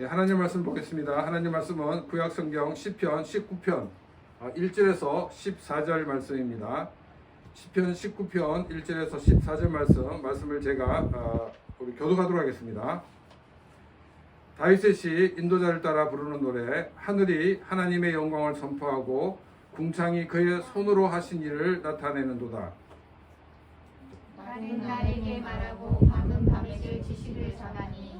하나님 말씀 보겠습니다. 하나님 말씀은 구약성경 시편 19편 1절에서 14절 말씀입니다. 시편 19편 1절에서 14절 말씀을 제가 우리 교독하도록 하겠습니다. 다윗의 시 인도자를 따라 부르는 노래. 하늘이 하나님의 영광을 선포하고 궁창이 그의 손으로 하신 일을 나타내는도다. 나는 나에게 말하고 밤은 밤에게 지식을 전하니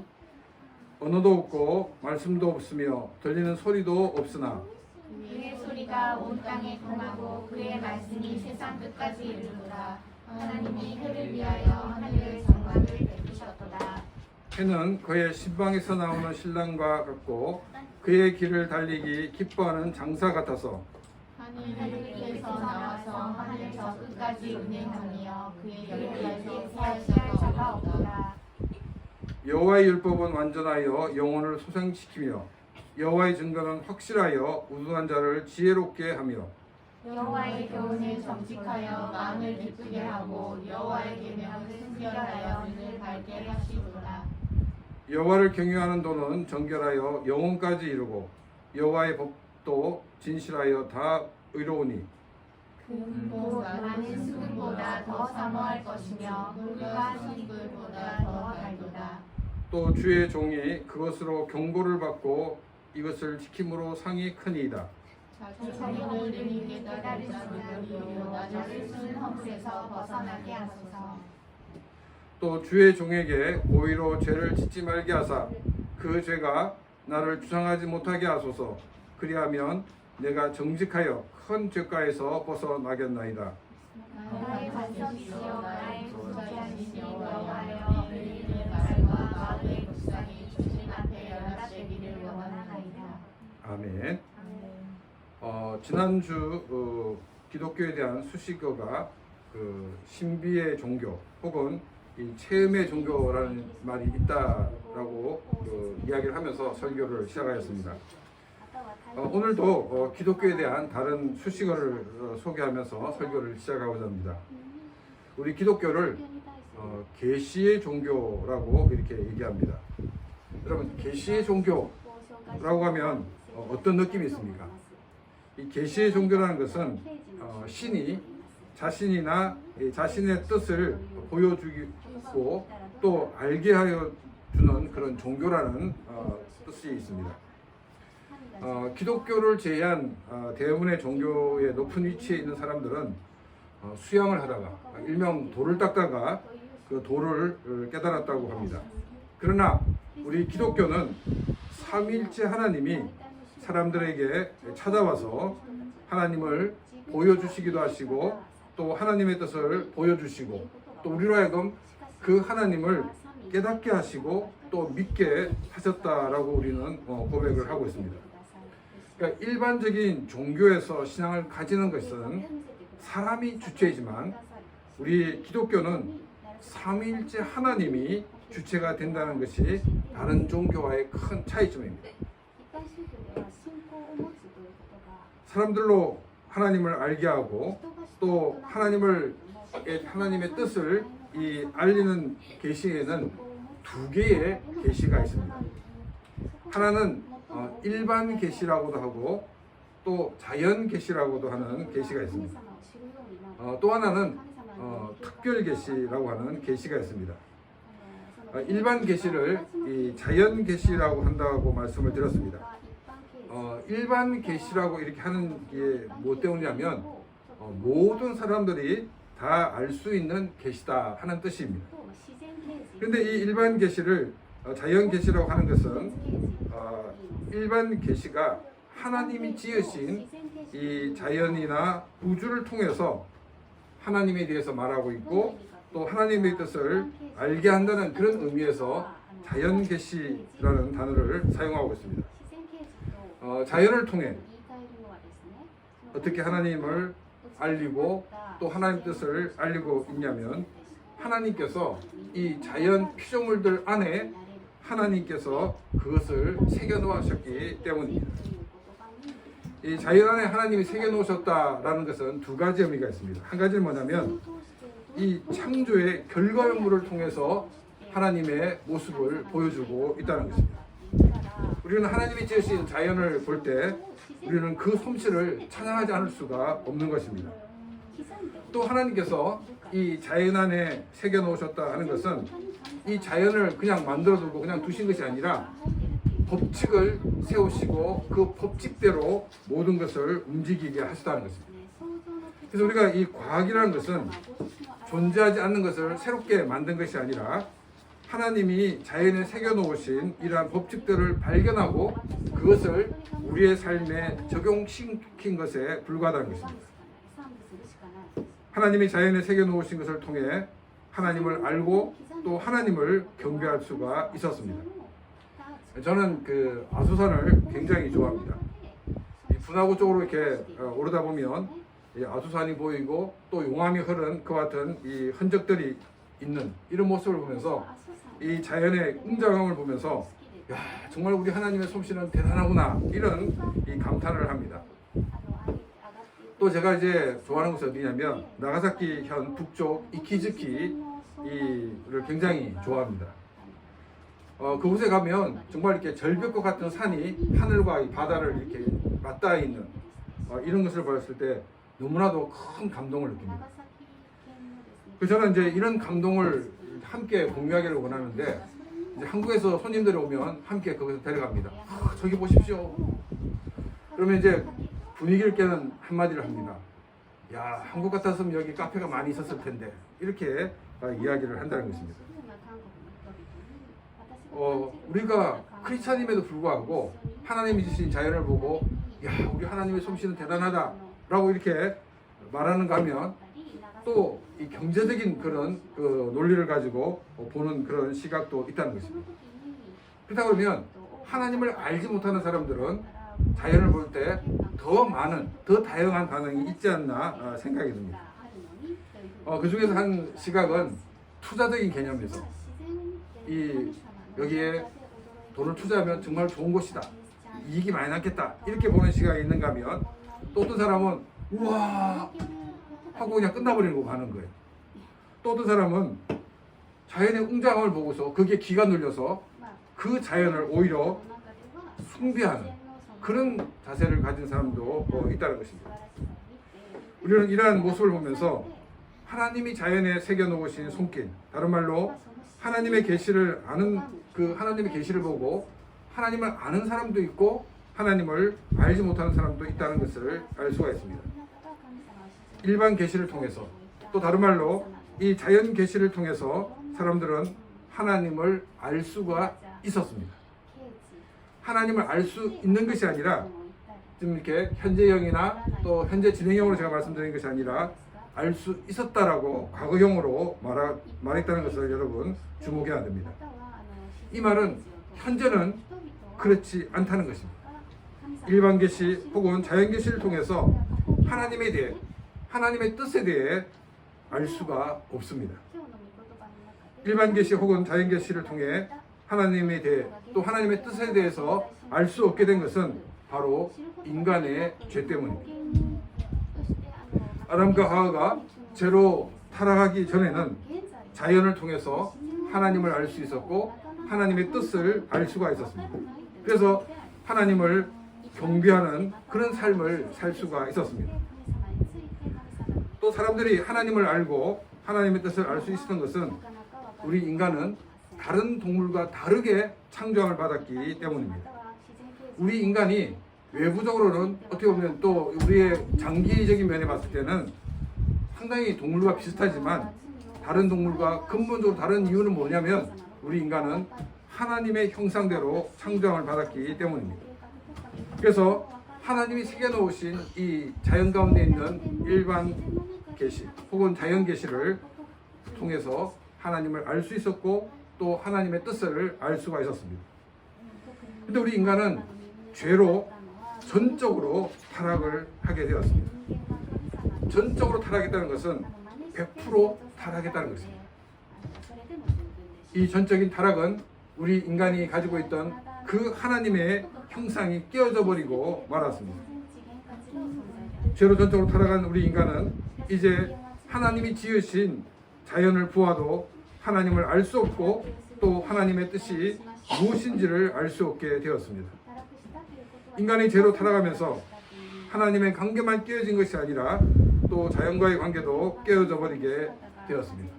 언어도 없고 말씀도 없으며 들리는 소리도 없으나 그의 소리가 온 땅에 통하고 그의 말씀이 세상 끝까지 이르도다. 하나님이 해를 위하여 하늘의 정막을 베푸셨도다. 해는 그의 신방에서 나오는 신랑과 같고 그의 길을 달리기 기뻐하는 장사 같아서 하늘에서 나와서 하늘 저 끝까지 운행하며 그의 열기에 피할 자가 없도다. 여호와의 율법은 완전하여 영혼을 소생시키며 여호와의 증거는 확실하여 우둔한 자를 지혜롭게 하며 여호와의 교훈은 정직하여 마음을 기쁘게 하고 여호와의 계명을 순결하여 눈을 밝게 하시도다. 여호와를 경외하는 도는 정결하여 영혼까지 이루고 여호와의 법도 진실하여 다 의로우니 금도 많은 수금보다 더 사모할 것이며 물과 신불보다 더 달도다. 또 주의 종이 그것으로 경고를 받고 이것을 지킴으로 상이 크니이다. 자기를 능히 깨달을 수는 나를 쓴 허물에서 벗어나게 하소서. 또 주의 종에게 고의로 죄를 짓지 말게 하사 그 죄가 나를 주장하지 못하게 하소서. 그리하면 내가 정직하여 큰 죄가에서 벗어나겠나이다. 나의 반석이시여 나의 구원자이시여 여호와여 의인의 말과 마음의 묵상이 주님 앞에 연합되기를 원하나이다. 아멘. 지난주 기독교에 대한 수식어가 신비의 종교 혹은 이 체험의 종교라는 말이 있다라고 이야기를 하면서 설교를 시작하였습니다. 오늘도 기독교에 대한 다른 수식어를 소개하면서 설교를 시작하고자 합니다. 우리 기독교를 계시의 종교라고 이렇게 얘기합니다. 여러분, 계시의 종교라고 하면 어떤 느낌이 있습니까? 이 계시의 종교라는 것은 신이 자신이나 자신의 뜻을 보여주고 또 알게 하여 주는 그런 종교라는 뜻이 있습니다. 기독교를 제외한 대부분의 종교의 높은 위치에 있는 사람들은 수양을 하다가 일명 돌을 닦다가 그 돌을 깨달았다고 합니다. 그러나 우리 기독교는 삼위일체 하나님이 사람들에게 찾아와서 하나님을 보여주시기도 하시고 또 하나님의 뜻을 보여주시고 또 우리로 하여금 그 하나님을 깨닫게 하시고 또 믿게 하셨다라고 우리는 고백을 하고 있습니다. 그러니까 일반적인 종교에서 신앙을 가지는 것은 사람이 주체이지만 우리 기독교는 삼위일체 하나님이 주체가 된다는 것이 다른 종교와의 큰 차이점입니다. 사람들로 하나님을 알게 하고 또 하나님의 뜻을 알리는 계시에는 두 개의 계시가 있습니다. 하나는 일반 계시라고도 하고 또 자연 계시라고도 하는 계시가 있습니다. 또 하나는 특별 계시라고 하는 계시가 있습니다. 일반 계시를 자연 계시라고 한다고 말씀을 드렸습니다. 일반 계시라고 이렇게 하는 게 뭐 때문이냐면 모든 사람들이 다 알 수 있는 계시다 하는 뜻입니다. 그런데 이 일반 계시를 자연 계시라고 하는 것은 일반 계시가 하나님이 지으신 이 자연이나 우주를 통해서 하나님에 대해서 말하고 있고 또 하나님의 뜻을 알게 한다는 그런 의미에서 자연 계시라는 단어를 사용하고 있습니다. 자연을 통해 어떻게 하나님을 알리고 또 하나님의 뜻을 알리고 있냐면 하나님께서 이 자연 피조물들 안에 하나님께서 그것을 새겨 놓으셨기 때문입니다. 이 자연 안에 하나님이 새겨 놓으셨다라는 것은 두 가지 의미가 있습니다. 한 가지는 뭐냐면 이 창조의 결과물을 통해서 하나님의 모습을 보여주고 있다는 것입니다. 우리는 하나님이 지으신 자연을 볼 때 우리는 그 솜씨를 찬양하지 않을 수가 없는 것입니다. 또 하나님께서 이 자연 안에 새겨 놓으셨다 하는 것은 이 자연을 그냥 만들어 두고 그냥 두신 것이 아니라 법칙을 세우시고 그 법칙대로 모든 것을 움직이게 하시다는 것입니다. 그래서 우리가 이 과학이라는 것은 존재하지 않는 것을 새롭게 만든 것이 아니라 하나님이 자연에 새겨놓으신 이러한 법칙들을 발견하고 그것을 우리의 삶에 적용시킨 것에 불과하다는 것입니다. 하나님이 자연에 새겨놓으신 것을 통해 하나님을 알고 또 하나님을 경배할 수가 있었습니다. 저는 그 아수산을 굉장히 좋아합니다. 이 분화구 쪽으로 이렇게 오르다 보면 이 아수산이 보이고 또 용암이 흐른 그와 같은 이 흔적들이 있는 이런 모습을 보면서 이 자연의 웅장함을 보면서 야, 정말 우리 하나님의 솜씨는 대단하구나 이런 이 감탄을 합니다. 또 제가 이제 좋아하는 곳이 어디냐면 나가사키 현 북쪽 이키즈키를 굉장히 좋아합니다. 그곳에 가면 정말 이렇게 절벽과 같은 산이 하늘과 이 바다를 이렇게 맞닿아 있는 이런 것을 보았을 때 너무나도 큰 감동을 느낍니다. 그래서 저는 이제 이런 감동을 함께 공유하기를 원하는데 이제 한국에서 손님들이 오면 함께 거기서 데려갑니다. 저기 보십시오. 그러면 이제 분위기를 깨는 한마디를 합니다. 야, 한국 같았으면 여기 카페가 많이 있었을 텐데 이렇게 이야기를 한다는 것입니다. 우리가 크리스찬임에도 불구하고 하나님이 주신 자연을 보고 야, 우리 하나님의 솜씨는 대단하다 라고 이렇게 말하는가 하면 또 이 경제적인 그런 그 논리를 가지고 보는 그런 시각도 있다는 것입니다. 그렇다 그러면 하나님을 알지 못하는 사람들은 자연을 볼 때 더 많은, 더 다양한 반응이 있지 않나 생각이 듭니다. 그 중에서 한 시각은 투자적인 개념에서 여기에 돈을 투자하면 정말 좋은 곳이다, 이익이 많이 남겠다 이렇게 보는 시각이 있는가 하면 또 어떤 사람은 우와 하고 그냥 끝나버리고 가는 거예요. 또 어떤 사람은 자연의 웅장함을 보고서 거기에 기가 눌려서 그 자연을 오히려 숭배하는 그런 자세를 가진 사람도 있다는 것입니다. 우리는 이러한 모습을 보면서 하나님이 자연에 새겨놓으신 손길, 다른 말로 하나님의 계시를 아는 그 하나님의 계시를 보고 하나님을 아는 사람도 있고 하나님을 알지 못하는 사람도 있다는 것을 알 수가 있습니다. 일반 계시를 통해서 또 다른 말로 이 자연 계시를 통해서 사람들은 하나님을 알 수가 있었습니다. 하나님을 알 수 있는 것이 아니라 지금 이렇게 현재형이나 또 현재 진행형으로 제가 말씀드린 것이 아니라 알 수 있었다라고 과거형으로 말했다는 것을 여러분 주목해야 됩니다. 이 말은 현재는 그렇지 않다는 것입니다. 일반 계시 혹은 자연 계시를 통해서 하나님에 대해 하나님의 뜻에 대해 알 수가 없습니다. 일반 계시 혹은 자연 계시를 통해 하나님에 대해 또 하나님의 뜻에 대해서 알 수 없게 된 것은 바로 인간의 죄 때문입니다. 아담과 하와가 죄로 타락하기 전에는 자연을 통해서 하나님을 알 수 있었고 하나님의 뜻을 알 수가 있었습니다. 그래서 하나님을 경배하는 그런 삶을 살 수가 있었습니다. 또 사람들이 하나님을 알고 하나님의 뜻을 알 수 있었던 것은 우리 인간은 다른 동물과 다르게 창조함을 받았기 때문입니다. 우리 인간이 외부적으로는 어떻게 보면 또 우리의 장기적인 면에 봤을 때는 상당히 동물과 비슷하지만 다른 동물과 근본적으로 다른 이유는 뭐냐면 우리 인간은 하나님의 형상대로 창조함을 받았기 때문입니다. 그래서 하나님이 새겨놓으신 이 자연 가운데 있는 일반 계시 혹은 자연 계시를 통해서 하나님을 알 수 있었고 또 하나님의 뜻을 알 수가 있었습니다. 근데 우리 인간은 죄로 전적으로 타락을 하게 되었습니다. 전적으로 타락했다는 것은 100% 타락했다는 것입니다. 이 전적인 타락은 우리 인간이 가지고 있던 그 하나님의 형상이 깨어져 버리고 말았습니다. 죄로 전적으로 타락한 우리 인간은 이제 하나님이 지으신 자연을 보아도 하나님을 알 수 없고 또 하나님의 뜻이 무엇인지를 알 수 없게 되었습니다. 인간이 죄로 타락하면서 하나님의 관계만 깨어진 것이 아니라 또 자연과의 관계도 깨어져 버리게 되었습니다.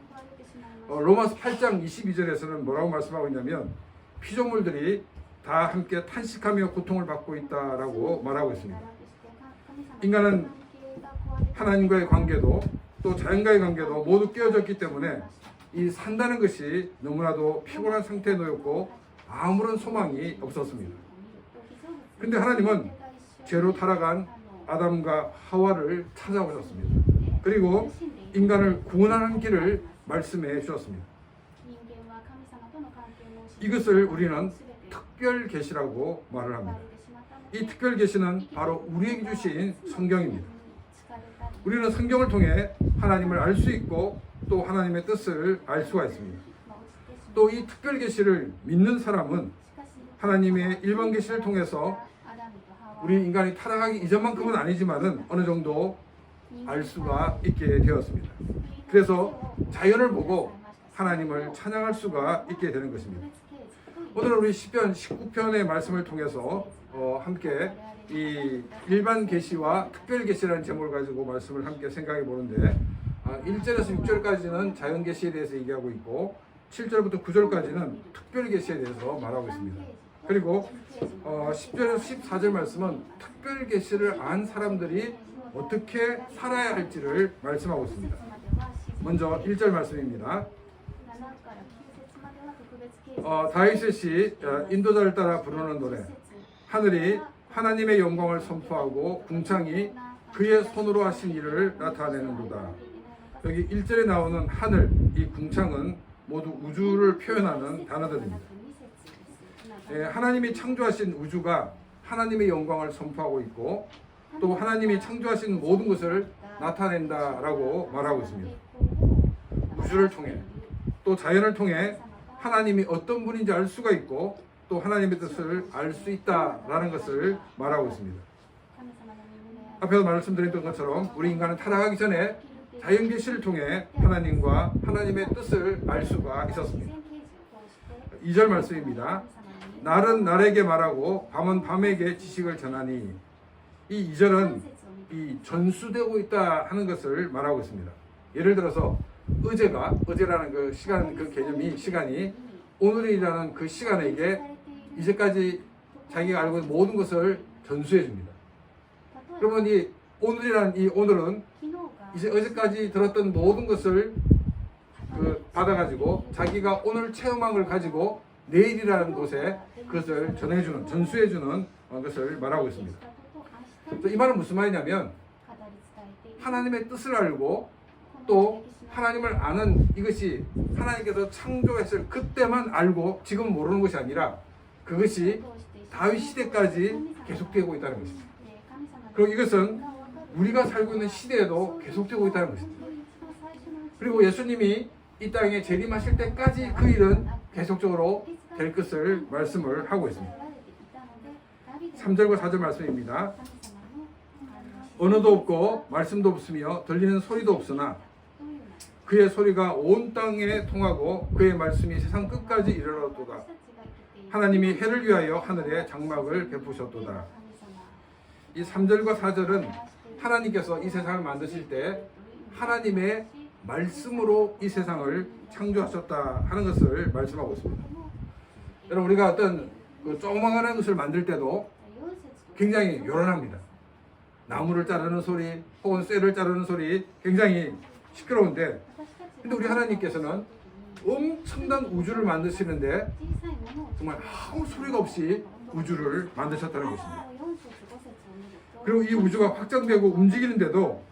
로마서 8장 22절에서는 뭐라고 말씀하고 있냐면 피조물들이 다 함께 탄식하며 고통을 받고 있다라고 말하고 있습니다. 인간은 하나님과의 관계도 또 자연과의 관계도 모두 깨어졌기 때문에 이 산다는 것이 너무나도 피곤한 상태에 놓였고 아무런 소망이 없었습니다. 그런데 하나님은 죄로 타락한 아담과 하와를 찾아오셨습니다. 그리고 인간을 구원하는 길을 말씀해 주셨습니다. 이것을 우리는 특별 계시라고 말을 합니다. 이 특별 계시는 바로 우리에게 주신 성경입니다. 우리는 성경을 통해 하나님을 알 수 있고 또 하나님의 뜻을 알 수가 있습니다. 또 이 특별 계시를 믿는 사람은 하나님의 일반 계시를 통해서 우리 인간이 타락하기 이전만큼은 아니지만은 어느 정도 알 수가 있게 되었습니다. 그래서 자연을 보고 하나님을 찬양할 수가 있게 되는 것입니다. 오늘은 우리 시편 19편의 말씀을 통해서 함께 이 일반 계시와 특별 계시라는 제목을 가지고 말씀을 함께 생각해 보는데 1절에서 6절까지는 자연 계시에 대해서 얘기하고 있고 7절부터 9절까지는 특별 계시에 대해서 말하고 있습니다. 그리고 10절에서 14절 말씀은 특별 계시를 안 사람들이 어떻게 살아야 할지를 말씀하고 있습니다. 먼저 1절 말씀입니다. 다윗이 인도자를 따라 부르는 노래. 하늘이 하나님의 영광을 선포하고 궁창이 그의 손으로 하신 일을 나타내는도다. 여기 1절에 나오는 하늘, 이 궁창은 모두 우주를 표현하는 단어들입니다. 하나님이 창조하신 우주가 하나님의 영광을 선포하고 있고 또 하나님이 창조하신 모든 것을 나타낸다라고 말하고 있습니다. 우주를 통해 또 자연을 통해 하나님이 어떤 분인지 알 수가 있고 또 하나님의 뜻을 알 수 있다라는 것을 말하고 있습니다. 앞에서 말씀드렸던 것처럼 우리 인간은 타락하기 전에 자연 계시를 통해 하나님과 하나님의 뜻을 알 수가 있었습니다. 2절 말씀입니다. 날은 날에게 말하고 밤은 밤에게 지식을 전하니 이 2절은 이 전수되고 있다 하는 것을 말하고 있습니다. 예를 들어서 어제라는 그 시간, 그 개념이 시간이 오늘이라는 그 시간에게 이제까지 자기가 알고 있는 모든 것을 전수해 줍니다. 그러면 이 오늘이라는 이 오늘은 이제 어제까지 들었던 모든 것을 받아가지고 자기가 오늘 체험한 걸 가지고 내일이라는 곳에 그것을 전해주는, 전수해주는 것을 말하고 있습니다. 이 말은 무슨 말이냐면 하나님의 뜻을 알고 또 하나님을 아는 이것이 하나님께서 창조했을 그때만 알고 지금 모르는 것이 아니라 그것이 다윗 시대까지 계속되고 있다는 것입니다. 그리고 이것은 우리가 살고 있는 시대에도 계속되고 있다는 것입니다. 그리고 예수님이 이 땅에 재림하실 때까지 그 일은 계속적으로 될 것을 말씀을 하고 있습니다. 3절과 4절 말씀입니다. 언어도 없고 말씀도 없으며 들리는 소리도 없으나 그의 소리가 온 땅에 통하고 그의 말씀이 세상 끝까지 이르렀도다. 하나님이 해를 위하여 하늘에 장막을 베푸셨도다. 이 3절과 4절은 하나님께서 이 세상을 만드실 때 하나님의 말씀으로 이 세상을 창조하셨다 하는 것을 말씀하고 있습니다. 여러분 우리가 어떤 조그마한 것을 만들 때도 굉장히 요란합니다. 나무를 자르는 소리 혹은 쇠를 자르는 소리 굉장히 시끄러운데 근데 우리 하나님께서는 엄청난 우주를 만드시는데 정말 아무 소리가 없이 우주를 만드셨다는 것입니다. 그리고 이 우주가 확장되고 움직이는데도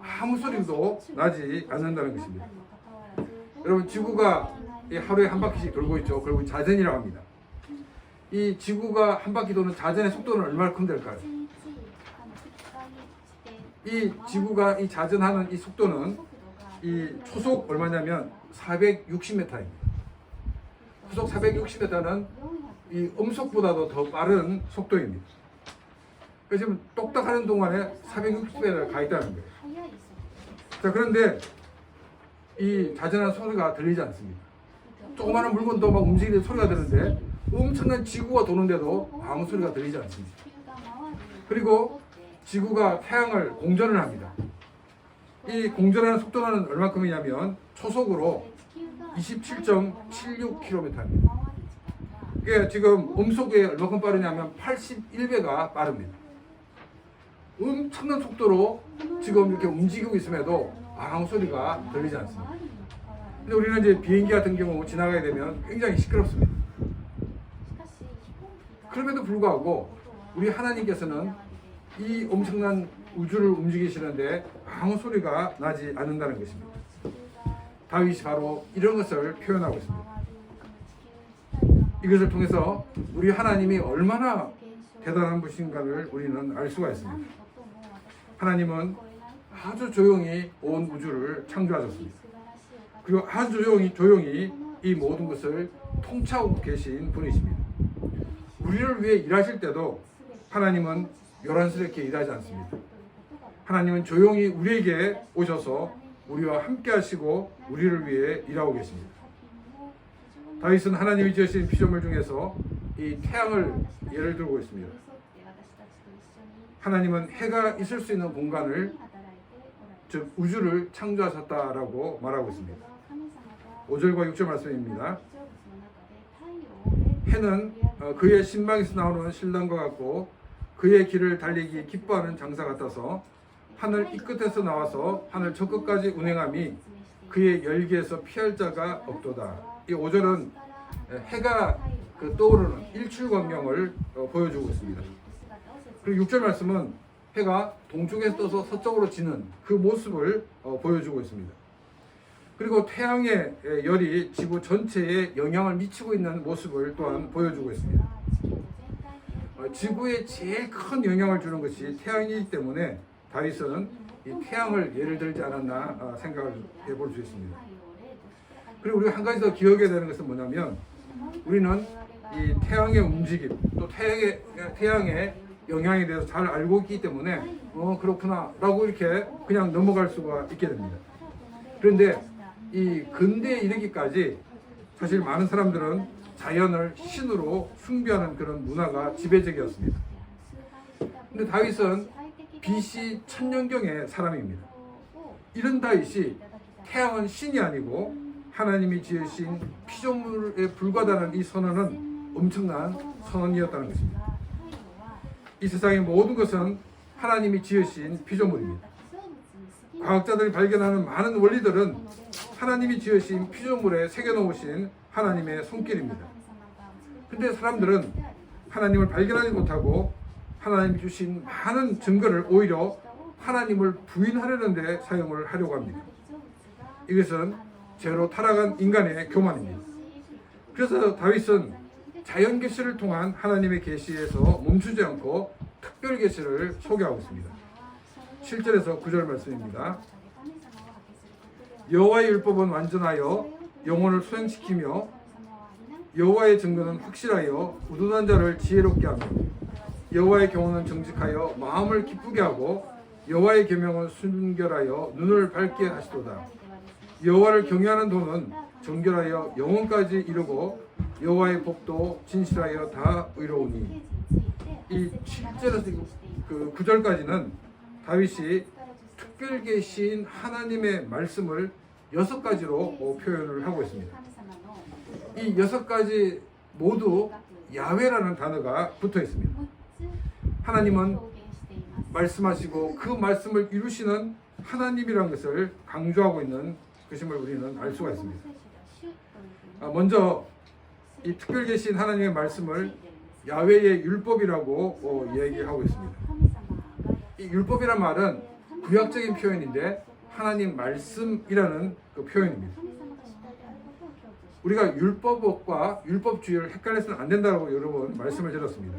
아무 소리도 나지 않는다는 것입니다. 여러분 지구가 하루에 한 바퀴씩 돌고 있죠. 그리고 자전이라고 합니다. 이 지구가 한 바퀴 도는 자전의 속도는 얼마큼 될까요? 이 지구가 이 자전하는 이 속도는 이 초속 얼마냐면 460m입니다. 초속 460m는 이 음속보다도 더 빠른 속도입니다. 그래서 지금 똑딱하는 동안에 460m를 가 있다는 거예요. 자, 그런데 이 자전한 소리가 들리지 않습니다. 조그마한 물건도 막 움직이는 소리가 드는데 엄청난 지구가 도는데도 아무 소리가 들리지 않습니다. 그리고 지구가 태양을 공전을 합니다. 이 공전하는 속도는 얼마큼이냐면 초속으로 27.76km입니다. 이게 지금 음속에 얼마큼 빠르냐면 81배가 빠릅니다. 엄청난 속도로 지금 이렇게 움직이고 있음에도 아무 소리가 들리지 않습니다. 근데 우리는 이제 비행기 같은 경우 지나가게 되면 굉장히 시끄럽습니다. 그럼에도 불구하고 우리 하나님께서는 이 엄청난 우주를 움직이시는데 아무 소리가 나지 않는다는 것입니다. 다윗이 바로 이런 것을 표현하고 있습니다. 이것을 통해서 우리 하나님이 얼마나 대단한 분인가를 우리는 알 수가 있습니다. 하나님은 아주 조용히 온 우주를 창조하셨습니다. 그리고 아주 조용히 이 모든 것을 통치하고 계신 분이십니다. 우리를 위해 일하실 때도 하나님은 요란스럽게 일하지 않습니다. 하나님은 조용히 우리에게 오셔서 우리와 함께 하시고 우리를 위해 일하고 계십니다. 다윗은 하나님이 지으신 피조물 중에서 이 태양을 예를 들고 있습니다. 하나님은 해가 있을 수 있는 공간을, 즉 우주를 창조하셨다라고 말하고 있습니다. 5절과 6절 말씀입니다. 해는 그의 신방에서 나오는 신랑과 같고 그의 길을 달리기 기뻐하는 장사 같아서 하늘 이 끝에서 나와서 하늘 저 끝까지 운행함이 그의 열기에서 피할 자가 없도다. 이 5절은 해가 떠오르는 일출광명을 보여주고 있습니다. 그리고 6절 말씀은 해가 동쪽에서 떠서 서쪽으로 지는 그 모습을 보여주고 있습니다. 그리고 태양의 열이 지구 전체에 영향을 미치고 있는 모습을 또한 보여주고 있습니다. 지구에 제일 큰 영향을 주는 것이 태양이기 때문에 다윗은 이 태양을 예를 들지 않았나 생각을 해볼 수 있습니다. 그리고 우리가 한 가지 더 기억해야 되는 것은 뭐냐면 우리는 이 태양의 움직임 또 태양의 영향에 대해서 잘 알고 있기 때문에 그렇구나 라고 이렇게 그냥 넘어갈 수가 있게 됩니다. 그런데 이 근대에 이르기까지 사실 많은 사람들은 자연을 신으로 숭배하는 그런 문화가 지배적이었습니다. 근데 다윗은 BC 천년경의 사람입니다. 이런 다윗이 태양은 신이 아니고 하나님이 지으신 피조물에 불과하다는 이 선언은 엄청난 선언이었다는 것입니다. 이 세상의 모든 것은 하나님이 지으신 피조물입니다. 과학자들이 발견하는 많은 원리들은 하나님이 지으신 피조물에 새겨놓으신 하나님의 손길입니다. 근데 사람들은 하나님을 발견하지 못하고 하나님이 주신 많은 증거를 오히려 하나님을 부인하려는 데 사용을 하려고 합니다. 이것은 죄로 타락한 인간의 교만입니다. 그래서 다윗은 자연 계시를 통한 하나님의 계시에서 멈추지 않고 특별 계시를 소개하고 있습니다. 7절에서 9절 말씀입니다. 여호와의 율법은 완전하여 영혼을 수행시키며 여호와의 증거는 확실하여 우둔한 자를 지혜롭게 하며 여호와의 경호는 정직하여 마음을 기쁘게 하고 여호와의 계명은 순결하여 눈을 밝게 하시도다. 여호와를 경외하는 도는 정결하여 영혼까지 이루고 여호와의 법도 진실하여 다 의로우니. 이 7절에서 그 9절까지는 다윗이 특별 계신 하나님의 말씀을 6가지로 표현을 하고 있습니다. 이 6가지 모두 야훼라는 단어가 붙어 있습니다. 하나님은 말씀하시고 그 말씀을 이루시는 하나님이라는 것을 강조하고 있는 것임을 우리는 알 수가 있습니다. 먼저 이 특별 계신 하나님의 말씀을 야훼의 율법이라고 얘기하고 있습니다. 이 율법이란 말은 구약적인 표현인데 하나님 말씀이라는 그 표현입니다. 우리가 율법과 율법주의를 헷갈려서는 안 된다고 여러 번 말씀을 드렸습니다.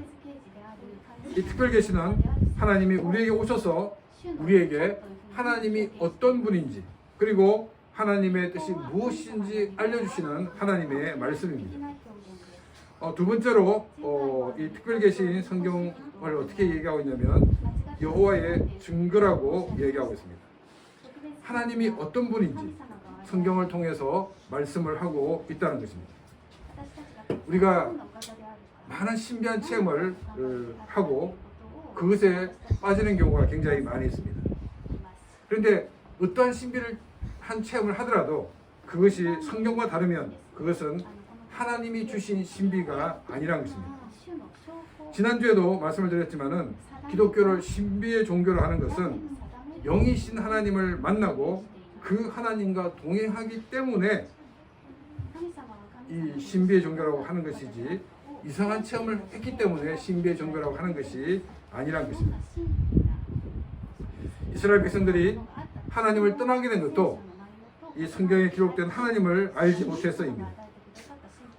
이 특별 계시는 하나님이 우리에게 오셔서 우리에게 하나님이 어떤 분인지 그리고 하나님의 뜻이 무엇인지 알려주시는 하나님의 말씀입니다. 두 번째로 이 특별 계신 성경을 어떻게 얘기하고 있냐면 여호와의 증거라고 얘기하고 있습니다. 하나님이 어떤 분인지 성경을 통해서 말씀을 하고 있다는 것입니다. 우리가 많은 신비한 체험을 하고 그것에 빠지는 경우가 굉장히 많이 있습니다. 그런데 어떠한 신비를 한 체험을 하더라도 그것이 성경과 다르면 그것은 하나님이 주신 신비가 아니라는 것입니다. 지난주에도 말씀을 드렸지만은 기독교를 신비의 종교로 하는 것은 영이신 하나님을 만나고 그 하나님과 동행하기 때문에 이 신비의 종교라고 하는 것이지 이상한 체험을 했기 때문에 신비의 종교라고 하는 것이 아니라는 것입니다. 이스라엘 백성들이 하나님을 떠나게 된 것도 이 성경에 기록된 하나님을 알지 못해서입니다.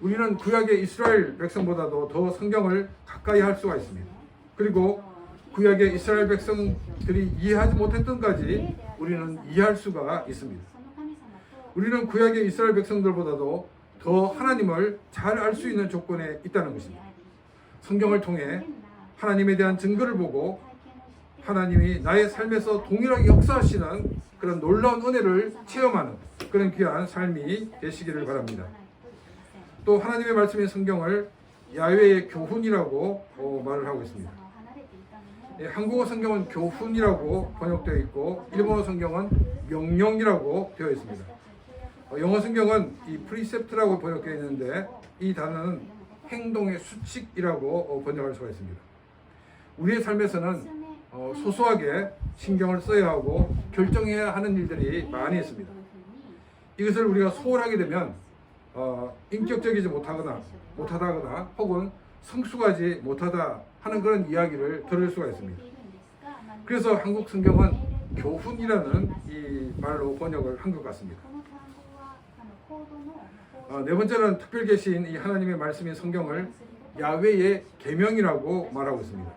우리는 구약의 이스라엘 백성보다도 더 성경을 가까이 할 수가 있습니다. 그리고 구약의 이스라엘 백성들이 이해하지 못했던 것까지 우리는 이해할 수가 있습니다. 우리는 구약의 이스라엘 백성들보다도 더 하나님을 잘 알 수 있는 조건에 있다는 것입니다. 성경을 통해 하나님에 대한 증거를 보고 하나님이 나의 삶에서 동일하게 역사하시는 그런 놀라운 은혜를 체험하는 그런 귀한 삶이 되시기를 바랍니다. 또 하나님의 말씀인 성경을 야훼의 교훈이라고 말을 하고 있습니다. 한국어 성경은 교훈이라고 번역되어 있고 일본어 성경은 명령이라고 되어 있습니다. 영어 성경은 이 프리셉트라고 번역되어 있는데 이 단어는 행동의 수칙이라고 번역할 수가 있습니다. 우리의 삶에서는 소소하게 신경을 써야 하고 결정해야 하는 일들이 많이 있습니다. 이것을 우리가 소홀하게 되면 인격적이지 못하다거나 혹은 성숙하지 못하다 하는 그런 이야기를 들을 수가 있습니다. 그래서 한국 성경은 교훈이라는 이 말로 번역을 한 것 같습니다. 네 번째는 특별 계시인 이 하나님의 말씀인 성경을 야훼의 계명이라고 말하고 있습니다.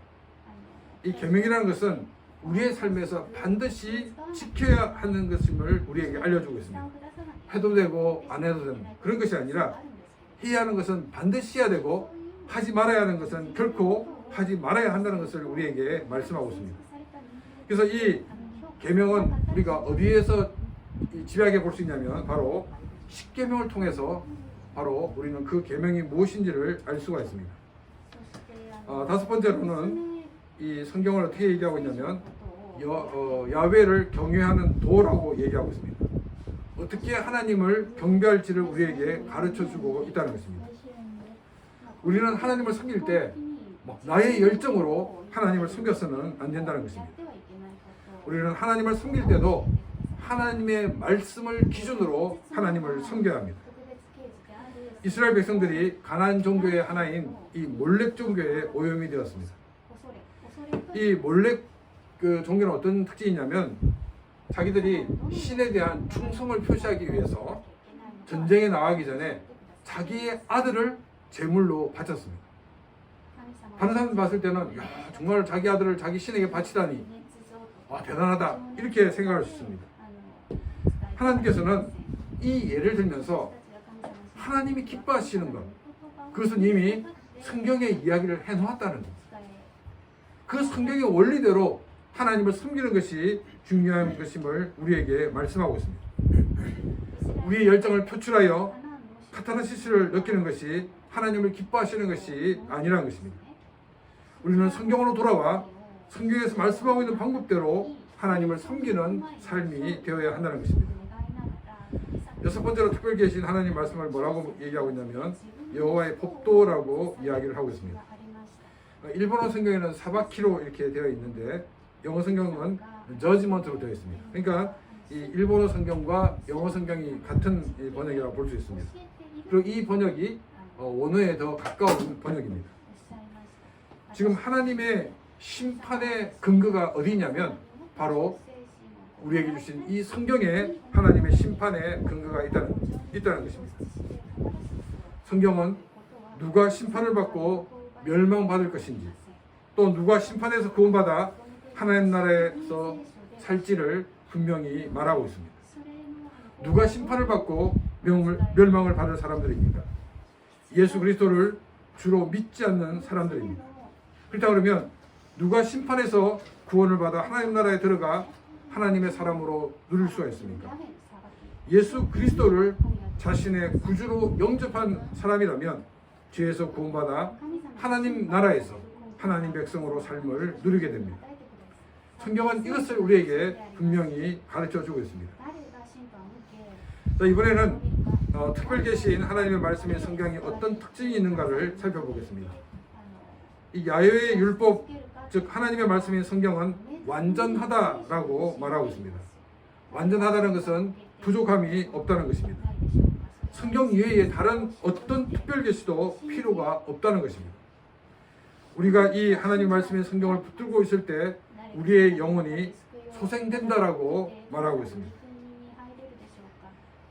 이 계명이라는 것은 우리의 삶에서 반드시 지켜야 하는 것임을 우리에게 알려주고 있습니다. 해도 되고 안 해도 되는 그런 것이 아니라 해야 하는 것은 반드시 해야 되고 하지 말아야 하는 것은 결코 하지 말아야 한다는 것을 우리에게 말씀하고 있습니다. 그래서 이 계명은 우리가 어디에서 집요하게 볼 수 있냐면 바로 십계명을 통해서 바로 우리는 그 계명이 무엇인지를 알 수가 있습니다. 다섯 번째로는 이 성경을 어떻게 얘기하고 있냐면 야훼를 경외하는 도라고 얘기하고 있습니다. 어떻게 하나님을 경배할지를 우리에게 가르쳐주고 있다는 것입니다. 우리는 하나님을 섬길 때 나의 열정으로 하나님을 섬겨서는 안 된다는 것입니다. 우리는 하나님을 섬길 때도 하나님의 말씀을 기준으로 하나님을 섬겨야 합니다. 이스라엘 백성들이 가나안 종교의 하나인 이 몰렉 종교에 오염이 되었습니다. 이 몰렉 종교는 어떤 특징이 있냐면 자기들이 신에 대한 충성을 표시하기 위해서 전쟁에 나가기 전에 자기의 아들을 제물로 바쳤습니다. 다른 사람들 봤을 때는 야, 정말 자기 아들을 자기 신에게 바치다니 대단하다 이렇게 생각할 수 있습니다. 하나님께서는 이 예를 들면서 하나님이 기뻐하시는 것 그것은 이미 성경에 이야기를 해놓았다는 것. 그 성경의 원리대로 하나님을 섬기는 것이 중요한 것임을 우리에게 말씀하고 있습니다. 우리의 열정을 표출하여 카타르시스를 느끼는 것이 하나님을 기뻐하시는 것이 아니라는 것입니다. 우리는 성경으로 돌아와 성경에서 말씀하고 있는 방법대로 하나님을 섬기는 삶이 되어야 한다는 것입니다. 여섯 번째로 특별 계신 하나님 말씀을 뭐라고 얘기하고 있냐면 여호와의 법도라고 이야기를 하고 있습니다. 일본어 성경에는 사바키로 이렇게 되어 있는데 영어 성경은 저지먼트로 되어 있습니다. 그러니까 이 일본어 성경과 영어 성경이 같은 번역이라고 볼 수 있습니다. 그리고 이 번역이 원어에 더 가까운 번역입니다. 지금 하나님의 심판의 근거가 어디냐면 바로 우리에게 주신 이 성경에 하나님의 심판의 근거가 있다는 것입니다. 성경은 누가 심판을 받고 멸망받을 것인지 또 누가 심판에서 구원받아 하나님 나라에서 살지를 분명히 말하고 있습니다. 누가 심판을 받고 멸망을 받을 사람들입니까? 예수 그리스도를 주로 믿지 않는 사람들입니다. 그렇다 그러면 누가 심판에서 구원을 받아 하나님 나라에 들어가 하나님의 사람으로 누릴 수가 있습니까? 예수 그리스도를 자신의 구주로 영접한 사람이라면 죄에서 구원받아 하나님 나라에서 하나님 백성으로 삶을 누리게 됩니다. 성경은 이것을 우리에게 분명히 가르쳐주고 있습니다. 자, 이번에는 특별계시인 하나님의 말씀인 성경이 어떤 특징이 있는가를 살펴보겠습니다. 이 야훼의 율법, 즉 하나님의 말씀인 성경은 완전하다라고 말하고 있습니다. 완전하다는 것은 부족함이 없다는 것입니다. 성경 이외에 다른 어떤 특별계시도 필요가 없다는 것입니다. 우리가 이 하나님 말씀의 성경을 붙들고 있을 때 우리의 영혼이 소생된다라고 말하고 있습니다.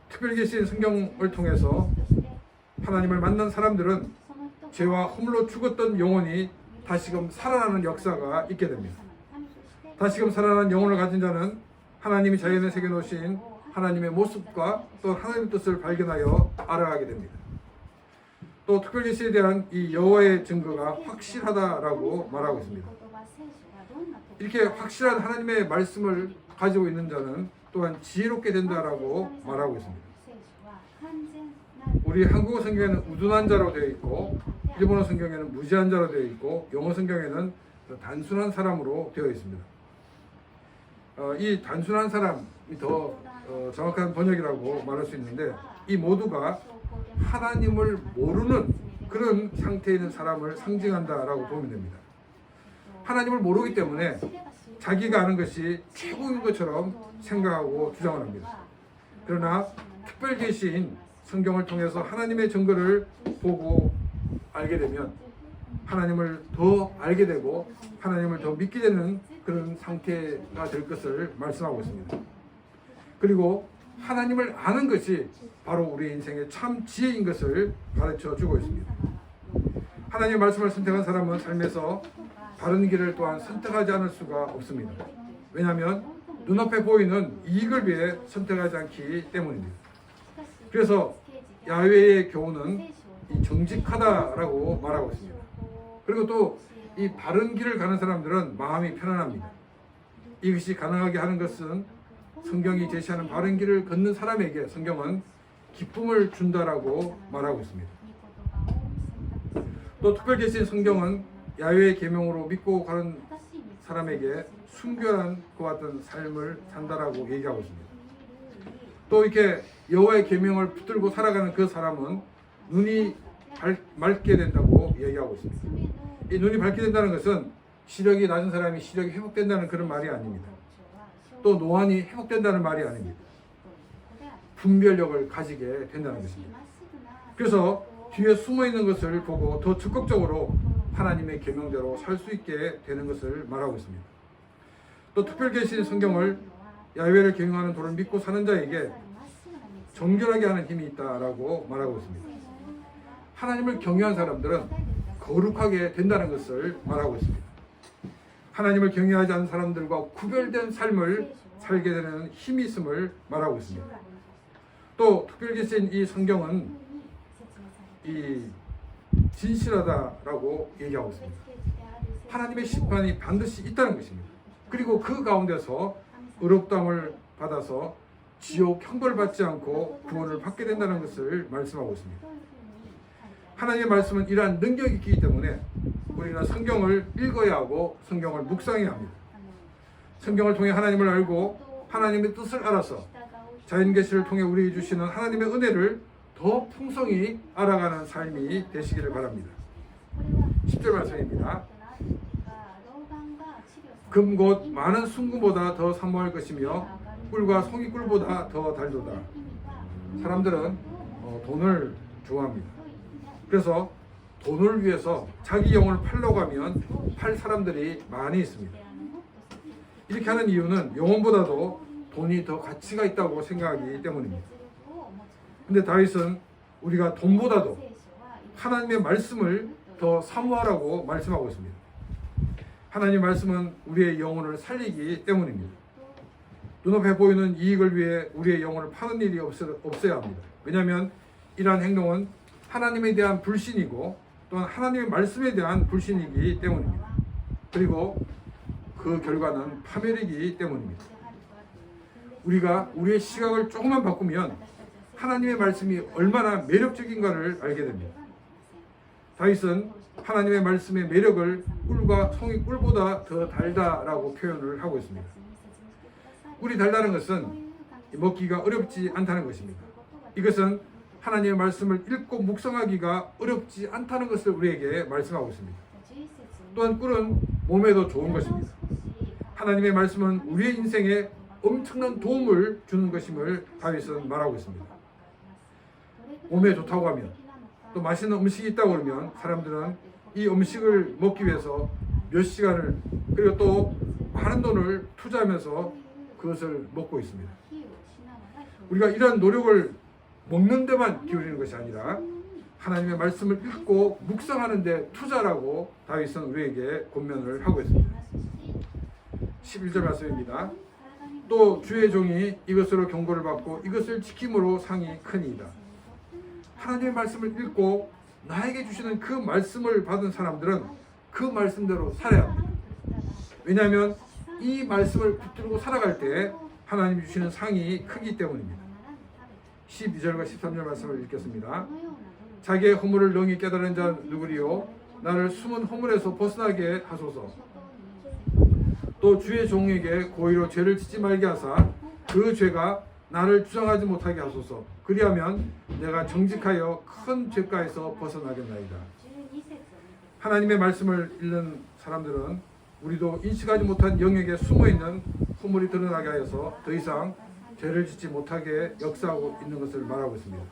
특별계시인 성경을 통해서 하나님을 만난 사람들은 죄와 허물로 죽었던 영혼이 다시금 살아나는 역사가 있게 됩니다. 다시금 살아나는 영혼을 가진 자는 하나님이 자연에 새겨놓으신 하나님의 모습과 또 하나님의 뜻을 발견하여 알아가게 됩니다. 또 특별계시에 대한 이 여호와의 증거가 확실하다라고 말하고 있습니다. 이렇게 확실한 하나님의 말씀을 가지고 있는 자는 또한 지혜롭게 된다라고 말하고 있습니다. 우리 한국어 성경에는 우둔한 자로 되어 있고, 일본어 성경에는 무지한 자로 되어 있고, 영어 성경에는 단순한 사람으로 되어 있습니다. 이 단순한 사람이 더 정확한 번역이라고 말할 수 있는데, 이 모두가 하나님을 모르는 그런 상태에 있는 사람을 상징한다라고 보면 됩니다. 하나님을 모르기 때문에 자기가 아는 것이 최고인 것처럼 생각하고 주장을 합니다. 그러나 특별계시인 성경을 통해서 하나님의 증거를 보고 알게 되면 하나님을 더 알게 되고 하나님을 더 믿게 되는 그런 상태가 될 것을 말씀하고 있습니다. 그리고 하나님을 아는 것이 바로 우리 인생의 참 지혜인 것을 가르쳐 주고 있습니다. 하나님의 말씀을 선택한 사람은 삶에서 바른 길을 또한 선택하지 않을 수가 없습니다. 왜냐하면 눈앞에 보이는 이익을 위해 선택하지 않기 때문입니다. 그래서 야훼의 교훈은 정직하다라고 말하고 있습니다. 그리고 또 이 바른 길을 가는 사람들은 마음이 편안합니다. 이것이 가능하게 하는 것은 성경이 제시하는 바른 길을 걷는 사람에게 성경은 기쁨을 준다라고 말하고 있습니다. 또 특별계시인 성경은 야훼의 계명으로 믿고 가는 사람에게 순결한 그와 같은 삶을 산다라고 얘기하고 있습니다. 또 이렇게 여호와의 계명을 붙들고 살아가는 그 사람은 눈이 맑게 된다고 얘기하고 있습니다. 이 눈이 밝게 된다는 것은 시력이 낮은 사람이 시력이 회복된다는 그런 말이 아닙니다. 또 노안이 회복된다는 말이 아닙니다. 분별력을 가지게 된다는 것입니다. 그래서 뒤에 숨어 있는 것을 보고 더 적극적으로 하나님의 계명대로 살 수 있게 되는 것을 말하고 있습니다. 또 특별계시인 성경을 야훼를 경영하는 도를 믿고 사는 자에게 정결하게 하는 힘이 있다라고 말하고 있습니다. 하나님을 경외한 사람들은 거룩하게 된다는 것을 말하고 있습니다. 하나님을 경외하지 않는 사람들과 구별된 삶을 살게 되는 힘이 있음을 말하고 있습니다. 또 특별계시인 이 성경은 이 진실하다라고 얘기하고 있습니다. 하나님의 심판이 반드시 있다는 것입니다. 그리고 그 가운데서 의롭다함을 받아서 지옥 형벌을 받지 않고 구원을 받게 된다는 것을 말씀하고 있습니다. 하나님의 말씀은 이러한 능력이 있기 때문에 우리는 성경을 읽어야 하고 성경을 묵상해야 합니다. 성경을 통해 하나님을 알고 하나님의 뜻을 알아서 자연계시를 통해 우리에게 주시는 하나님의 은혜를 더 풍성히 알아가는 삶이 되시기를 바랍니다. 10절 말씀입니다. 금 곧 많은 순금보다 더 사모할 것이며 꿀과 송이꿀보다 더 달도다. 사람들은 돈을 좋아합니다. 그래서 돈을 위해서 자기 영혼을 팔려고 하면 팔 사람들이 많이 있습니다. 이렇게 하는 이유는 영혼보다도 돈이 더 가치가 있다고 생각하기 때문입니다. 근데 다윗은 우리가 돈보다도 하나님의 말씀을 더 사모하라고 말씀하고 있습니다. 하나님의 말씀은 우리의 영혼을 살리기 때문입니다. 눈앞에 보이는 이익을 위해 우리의 영혼을 파는 일이 없어야 합니다. 왜냐하면 이러한 행동은 하나님에 대한 불신이고 또한 하나님의 말씀에 대한 불신이기 때문입니다. 그리고 그 결과는 파멸이기 때문입니다. 우리가 우리의 시각을 조금만 바꾸면 하나님의 말씀이 얼마나 매력적인가를 알게 됩니다. 다윗은 하나님의 말씀의 매력을 꿀과 송이 꿀보다 더 달다라고 표현을 하고 있습니다. 꿀이 달다는 것은 먹기가 어렵지 않다는 것입니다. 이것은 하나님의 말씀을 읽고 묵상하기가 어렵지 않다는 것을 우리에게 말씀하고 있습니다. 또한 꿀은 몸에도 좋은 것입니다. 하나님의 말씀은 우리의 인생에 엄청난 도움을 주는 것임을 다윗은 말하고 있습니다. 몸에 좋다고 하면, 또 맛있는 음식이 있다고 그러면 사람들은 이 음식을 먹기 위해서 몇 시간을, 그리고 또 많은 돈을 투자하면서 그것을 먹고 있습니다. 우리가 이러한 노력을 먹는 데만 기울이는 것이 아니라 하나님의 말씀을 읽고 묵상하는 데 투자라고 다윗은 우리에게 권면을 하고 있습니다. 11절 말씀입니다. 또 주의 종이 이것으로 경고를 받고 이것을 지킴으로 상이 크니이다. 하나님의 말씀을 읽고 나에게 주시는 그 말씀을 받은 사람들은 그 말씀대로 살아야 합니다. 왜냐하면 이 말씀을 붙들고 살아갈 때 하나님이 주시는 상이 크기 때문입니다. 12절과 13절 말씀을 읽겠습니다. 자기의 허물을 능히 깨달은 자 누구리요? 나를 숨은 허물에서 벗어나게 하소서. 또 주의 종에게 고의로 죄를 짓지 말게 하사 그 죄가 나를 주장하지 못하게 하소서. 그리하면 내가 정직하여 큰 죄가에서 벗어나겠나이다. 하나님의 말씀을 읽는 사람들은 우리도 인식하지 못한 영역에 숨어있는 허물이 드러나게 하여서 더 이상 죄를 짓지 못하게 역사하고 있는 것을 말하고 있습니다.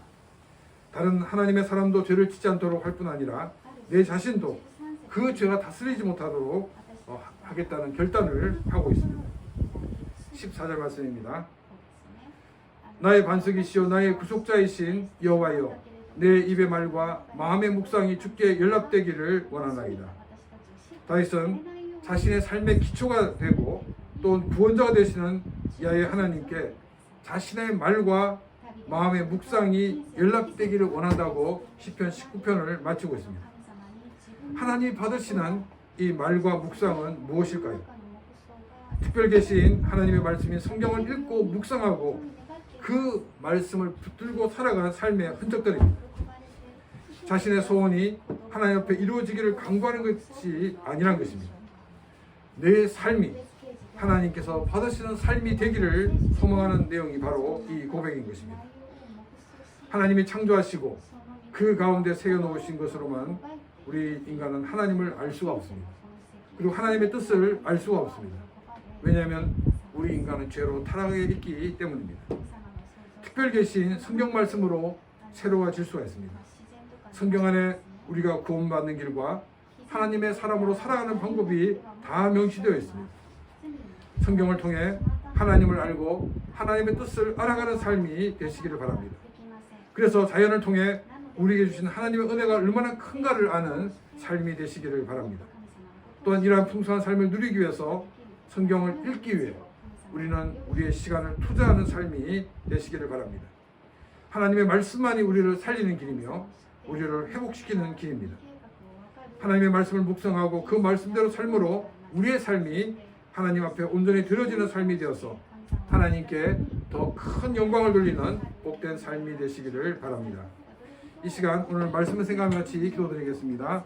다른 하나님의 사람도 죄를 짓지 않도록 할 뿐 아니라 내 자신도 그 죄가 다스리지 못하도록 하겠다는 결단을 하고 있습니다. 14절 말씀입니다. 나의 반석이시오 나의 구속자이신 여호와여, 내 입의 말과 마음의 묵상이 주께 연락되기를 원하나이다. 다윗은 자신의 삶의 기초가 되고 또 구원자가 되시는 야훼 하나님께 자신의 말과 마음의 묵상이 연락되기를 원한다고 시편 19편을 마치고 있습니다. 하나님이 받으시는 이 말과 묵상은 무엇일까요? 특별계시인 하나님의 말씀인 성경을 읽고 묵상하고 그 말씀을 붙들고 살아가는 삶의 흔적들입니다. 자신의 소원이 하나님 앞에 이루어지기를 간구하는 것이 아니란 것입니다. 내 삶이 하나님께서 받으시는 삶이 되기를 소망하는 내용이 바로 이 고백인 것입니다. 하나님이 창조하시고 그 가운데 새겨놓으신 것으로만 우리 인간은 하나님을 알 수가 없습니다. 그리고 하나님의 뜻을 알 수가 없습니다. 왜냐하면 우리 인간은 죄로 타락하게 있기 때문입니다. 특별계시인 성경 말씀으로 새로워질 수가 있습니다. 성경 안에 우리가 구원받는 길과 하나님의 사람으로 살아가는 방법이 다 명시되어 있습니다. 성경을 통해 하나님을 알고 하나님의 뜻을 알아가는 삶이 되시기를 바랍니다. 그래서 자연을 통해 우리에게 주신 하나님의 은혜가 얼마나 큰가를 아는 삶이 되시기를 바랍니다. 또한 이러한 풍성한 삶을 누리기 위해서 성경을 읽기 위해 우리는 우리의 시간을 투자하는 삶이 되시기를 바랍니다. 하나님의 말씀만이 우리를 살리는 길이며 우리를 회복시키는 길입니다. 하나님의 말씀을 묵상하고 그 말씀대로 삶으로 우리의 삶이 하나님 앞에 온전히 드려지는 삶이 되어서 하나님께 더 큰 영광을 돌리는 복된 삶이 되시기를 바랍니다. 이 시간 오늘 말씀을 생각하며 같이 기도드리겠습니다.